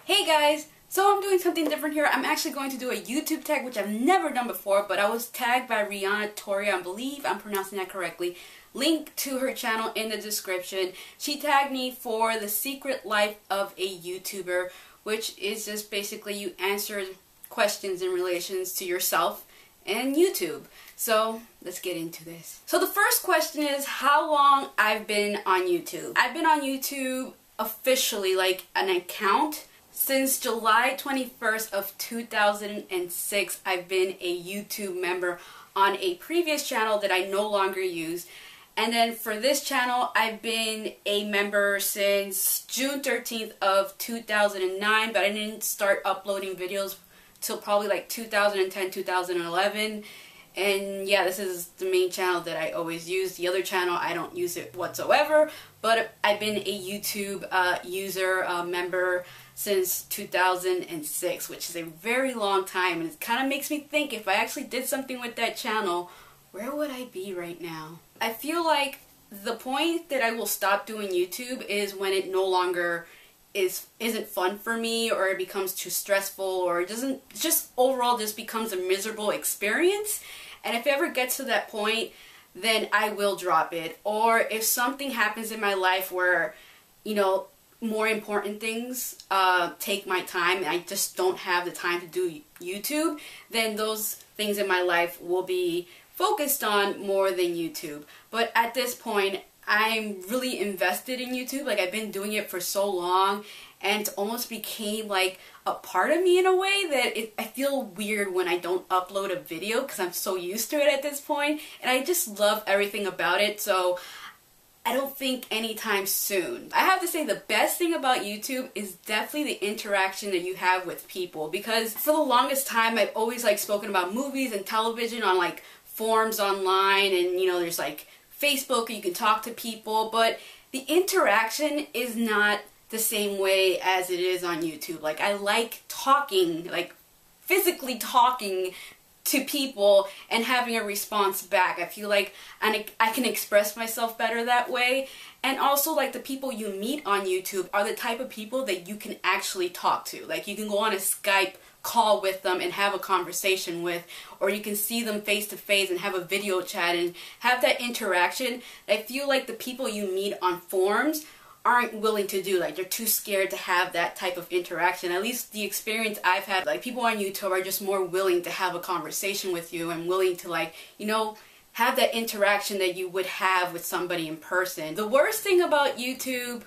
Hey guys! So I'm doing something different here. I'm actually going to do a YouTube tag, which I've never done before, but I was tagged by Rihanna Toria, I believe I'm pronouncing that correctly. Link to her channel in the description. She tagged me for the secret life of a YouTuber, which is just basically you answer questions in relations to yourself and YouTube. So let's get into this. So the first question is how long I've been on YouTube. I've been on YouTube officially, like an account, since July 21st of 2006. I've been a YouTube member on a previous channel that I no longer use. And then for this channel, I've been a member since June 13th of 2009, but I didn't start uploading videos till probably like 2010, 2011. And yeah, this is the main channel that I always use. The other channel, I don't use it whatsoever, but I've been a YouTube member since 2006, which is a very long time, and it kind of makes me think if I actually did something with that channel, where would I be right now? I feel like the point that I will stop doing YouTube is when it no longer isn't fun for me, or it becomes too stressful, or it just overall just becomes a miserable experience. And if it ever gets to that point, then I will drop it. Or if something happens in my life where, you know, more important things take my time and I just don't have the time to do YouTube, then those things in my life will be focused on more than YouTube. But at this point, I'm really invested in YouTube. Like, I've been doing it for so long, and it almost became like a part of me in a way that I feel weird when I don't upload a video because I'm so used to it at this point, and I just love everything about it. So I don't think anytime soon. I have to say the best thing about YouTube is definitely the interaction that you have with people, because for the longest time I've always like spoken about movies and television on like forums online, and you know, there's like Facebook, you can talk to people, but the interaction is not the same way as it is on YouTube. Like, I like talking, like physically talking to people and having a response back. I feel like I can express myself better that way. And also, like, the people you meet on YouTube are the type of people that you can actually talk to. Like, you can go on a Skype call with them and have a conversation with, or you can see them face to face and have a video chat and have that interaction. I feel like the people you meet on forums aren't willing to do. Like, they're too scared to have that type of interaction. At least the experience I've had, like, people on YouTube are just more willing to have a conversation with you and willing to, like, you know, have that interaction that you would have with somebody in person. The worst thing about YouTube,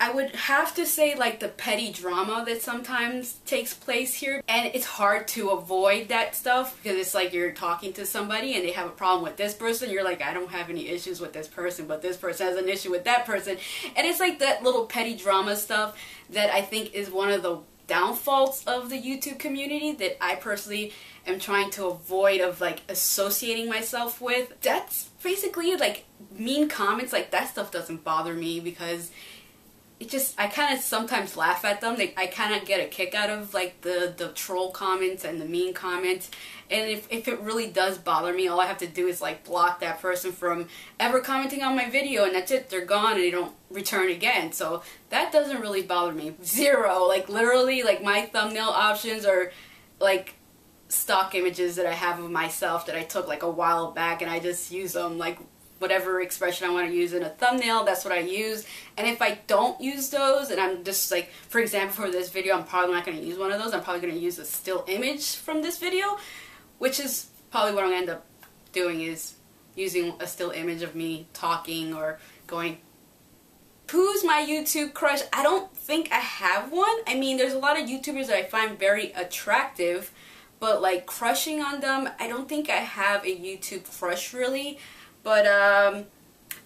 I would have to say, like, the petty drama that sometimes takes place here. And it's hard to avoid that stuff because it's like you're talking to somebody and they have a problem with this person. You're like, I don't have any issues with this person, but this person has an issue with that person. And it's like that little petty drama stuff that I think is one of the downfalls of the YouTube community that I personally am trying to avoid, of like associating myself with. That's basically like mean comments, like that stuff doesn't bother me because I kind of sometimes laugh at them. I kind of get a kick out of like the troll comments and the mean comments. And if it really does bother me, all I have to do is like block that person from ever commenting on my video, and that's it. They're gone and they don't return again. So that doesn't really bother me. Zero. Like, literally, like, my thumbnail options are like stock images that I have of myself that I took like a while back, and I just use them, like whatever expression I want to use in a thumbnail, that's what I use. And if I don't use those, and I'm just like, for example, for this video, I'm probably not going to use one of those. I'm probably going to use a still image from this video, which is probably what I'm going to end up doing, is using a still image of me talking or going. Who's my YouTube crush? I don't think I have one. I mean, there's a lot of YouTubers that I find very attractive, but like crushing on them, I don't think I have a YouTube crush really. But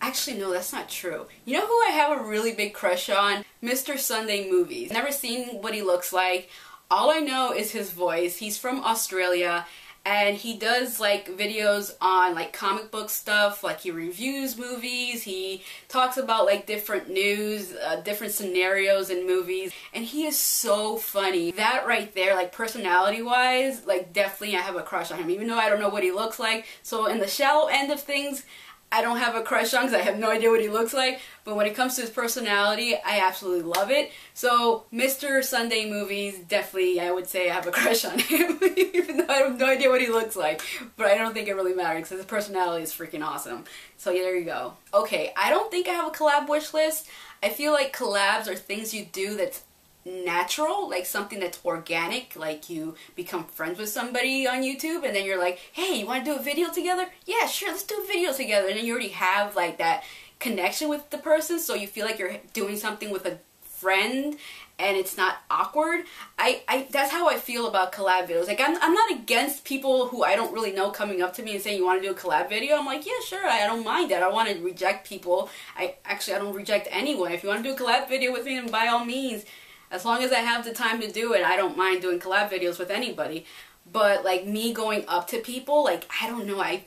actually no, that's not true. You know who I have a really big crush on? Mr. Sunday Movies. Never seen what he looks like. All I know is his voice. He's from Australia, and he does like videos on like comic book stuff. Like, he reviews movies, he talks about like different news, different scenarios in movies, and he is so funny. That right there, like personality wise, like definitely I have a crush on him, even though I don't know what he looks like. So in the shallow end of things, I don't have a crush on because I have no idea what he looks like, but when it comes to his personality, I absolutely love it. So Mr. Sunday Movies, definitely I would say I have a crush on him, even though I have no idea what he looks like, but I don't think it really matters because his personality is freaking awesome. So yeah, there you go. Okay, I don't think I have a collab wish list. I feel like collabs are things you do that's natural, like something that's organic, like you become friends with somebody on YouTube and then you're like, hey, you want to do a video together? Yeah, sure, let's do a video together. And then you already have like that connection with the person, so you feel like you're doing something with a friend and it's not awkward. That's how I feel about collab videos. Like I'm not against people who I don't really know coming up to me and saying, you want to do a collab video? I'm like, yeah, sure, I don't mind that. I want to reject people. I don't reject anyone. If you want to do a collab video with me, then by all means. As long as I have the time to do it, I don't mind doing collab videos with anybody. But like me going up to people, like I don't know, I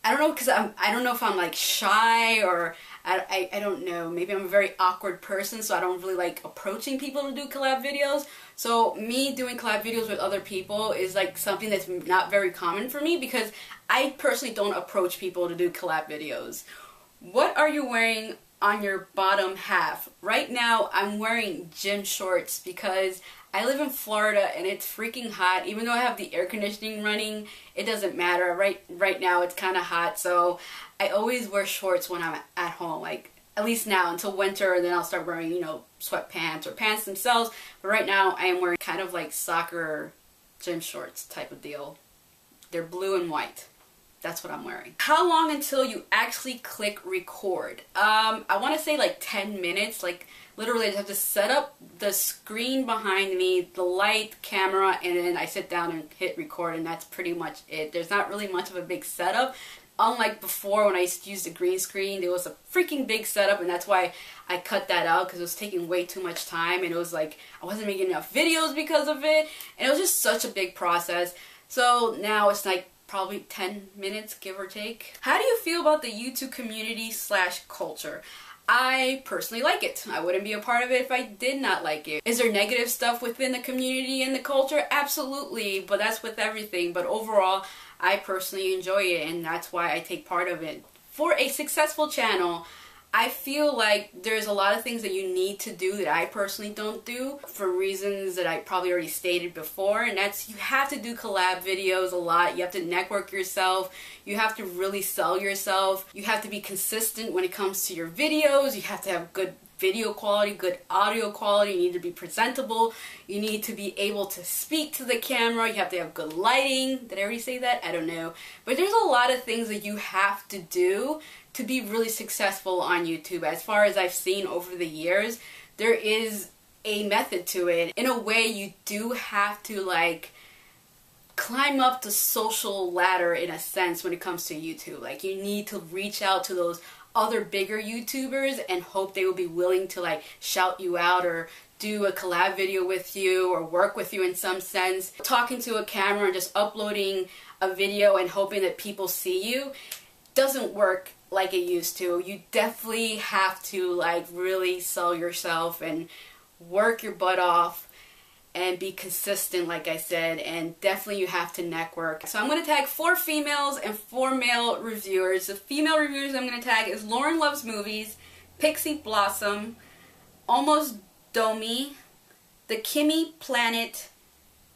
don't know, because I don't know if I'm like shy or I don't know. Maybe I'm a very awkward person, so I don't really like approaching people to do collab videos. So me doing collab videos with other people is like something that's not very common for me because I personally don't approach people to do collab videos. What are you wearing on your bottom half? Right now I'm wearing gym shorts because I live in Florida and it's freaking hot. Even though I have the air conditioning running, it doesn't matter. Right now it's kind of hot, so I always wear shorts when I'm at home, like at least now until winter, and then I'll start wearing, you know, sweatpants or pants themselves. But right now I am wearing kind of like soccer gym shorts type of deal. They're blue and white. That's what I'm wearing. How long until you actually click record? I want to say like 10 minutes. Like literally I have to set up the screen behind me, the light, camera, and then I sit down and hit record, and that's pretty much it. There's not really much of a big setup. Unlike before when I used to use the green screen, there was a freaking big setup, and that's why I cut that out because it was taking way too much time, and it was like I wasn't making enough videos because of it, and it was just such a big process. So now it's like probably 10 minutes, give or take. How do you feel about the YouTube community / culture? I personally like it. I wouldn't be a part of it if I did not like it. Is there negative stuff within the community and the culture? Absolutely, but that's with everything. But overall, I personally enjoy it, and that's why I take part of it. For a successful channel, I feel like there's a lot of things that you need to do that I personally don't do for reasons that I probably already stated before, and that's you have to do collab videos a lot. You have to network yourself. You have to really sell yourself. You have to be consistent when it comes to your videos. You have to have good video quality, good audio quality. You need to be presentable. You need to be able to speak to the camera. You have to have good lighting. Did I already say that? I don't know. But there's a lot of things that you have to do to be really successful on YouTube. As far as I've seen over the years, there is a method to it. In a way, you do have to like climb up the social ladder in a sense when it comes to YouTube. Like you need to reach out to those other bigger YouTubers and hope they will be willing to like shout you out or do a collab video with you or work with you in some sense. Talking to a camera and just uploading a video and hoping that people see you doesn't work like it used to. You definitely have to like really sell yourself and work your butt off and be consistent, like I said, and definitely you have to network. So I'm going to tag 4 females and 4 male reviewers. The female reviewers I'm going to tag is Lauren Loves Movies, Pixie Blossom, Almost Domi, The Kimmy Planet,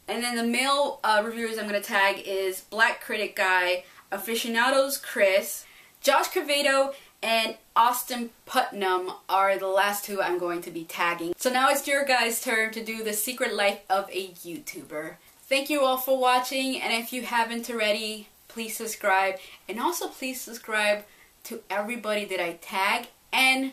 and then the male reviewers I'm going to tag is Black Critic Guy, Aficionados Chris, Josh Cavedo, and Austin Putnam are the last 2 I'm going to be tagging. So now it's your guys' turn to do the secret life of a YouTuber. Thank you all for watching, and if you haven't already, please subscribe. And also please subscribe to everybody that I tag and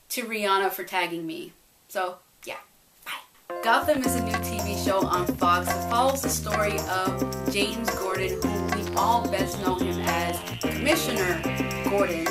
to Rihanna for tagging me. So yeah, bye. Gotham is a new TV show on Fox that follows the story of James Gordon, whom we all best know him as Commissioner Gordon,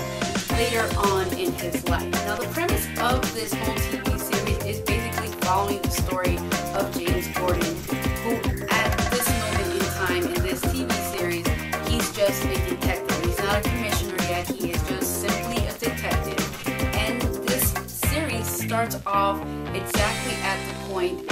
later on in his life. Now the premise of this whole TV series is basically following the story of James Gordon, who at this moment in time in this TV series, he's just a detective. He's not a commissioner yet, he is just simply a detective. And this series starts off exactly at the point